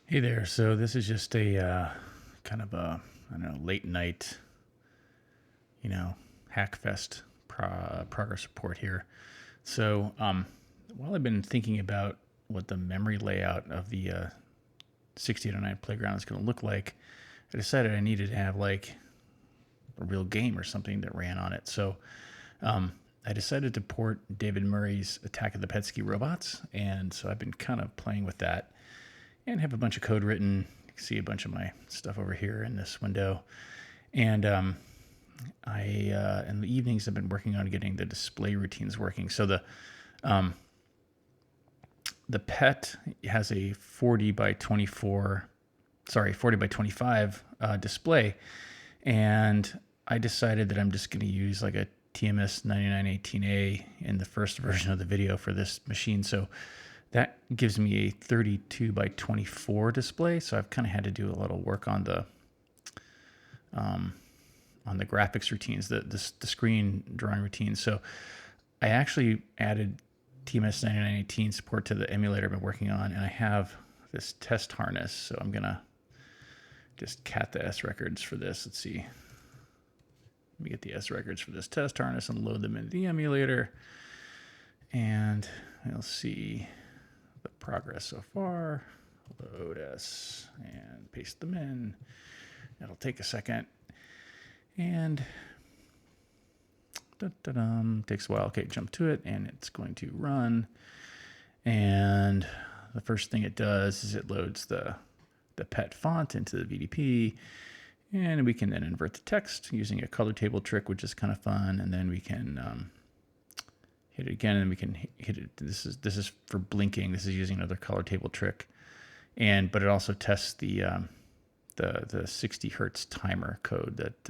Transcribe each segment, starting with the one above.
Hey there. So this is just a kind of a I don't know late night hackfest progress report here. So while I've been thinking about what the memory layout of the 6809 playground is going to look like, I decided I needed to have like a real game or something that ran on it. So I decided to port David Murray's Attack of the PETSCII Robots, and so I've been kind of playing with that and have a bunch of code written. You can see a bunch of my stuff over here in this window. And in the evenings, I've been working on getting the display routines working. So the PET has a 40 by 24, 40 by 25 display. And I decided that I'm just going to use like a TMS 9918A in the first version of the video for this machine. So that gives me a 32 by 24 display. So I've kind of had to do a little work on the graphics routines, the screen drawing routines. So I actually added TMS 9918 support to the emulator I've been working on, and I have this test harness. So I'm gonna just cat the S records for this. Let's see. Let me get the S records for this test harness and load them into the emulator. And we'll see the progress so far. Load S and paste them in. It'll take a second. And takes a while. Okay, jump to it, and it's going to run. And the first thing it does is it loads the PET font into the VDP, and we can then invert the text using a color table trick, which is kind of fun. And then we can hit it again, and we can hit it. This is for blinking. This is using another color table trick, but it also tests the 60 hertz timer code that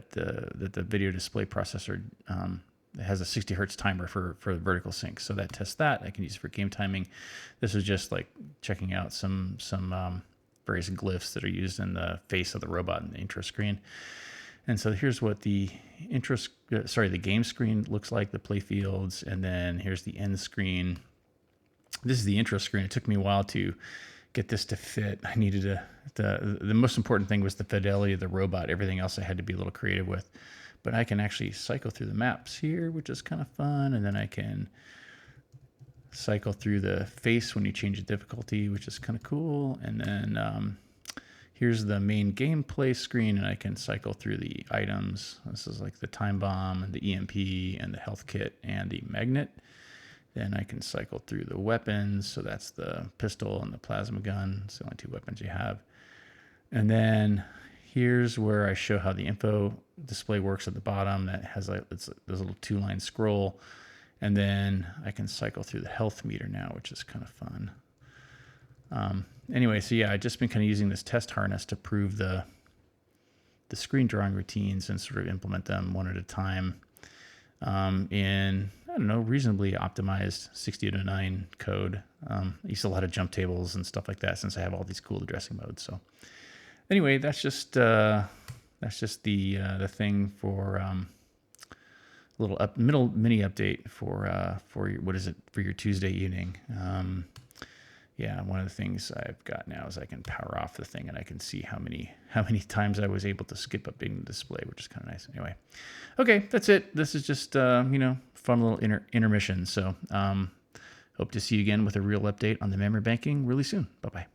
the video display processor has a 60 hertz timer for vertical sync. So that tests that. I can use it for game timing. This is just like checking out some various glyphs that are used in the face of the robot in the intro screen. And so here's what the the game screen looks like, the play fields, and then here's the end screen. This is the intro screen. It took me a while to get this to fit. I needed the most important thing was the fidelity of the robot. Everything else I had to be a little creative with. But I can actually cycle through the maps here, which is kind of fun. And then I can cycle through the face when you change the difficulty, which is kind of cool. And then here's the main gameplay screen, and I can cycle through the items. This is like the time bomb and the EMP and the health kit and the magnet. Then I can cycle through the weapons. So that's the pistol and the plasma gun. It's the only two weapons you have. And then here's where I show how the info display works at the bottom. That has like there's a little 2-line scroll. And then I can cycle through the health meter now, which is kind of fun. Anyway, so yeah, I've just been kind of using this test harness to prove the screen drawing routines and sort of implement them one at a time in, I don't know, reasonably optimized 6809 code. I use a lot of jump tables and stuff like that since I have all these cool addressing modes. So anyway, that's just the thing for little mini update for your Tuesday evening. Yeah, one of the things I've got now is I can power off the thing and I can see how many times I was able to skip up being the display, which is kind of nice. Anyway, okay, that's it. This is just fun little intermission. So hope to see you again with a real update on the memory banking really soon. Bye bye.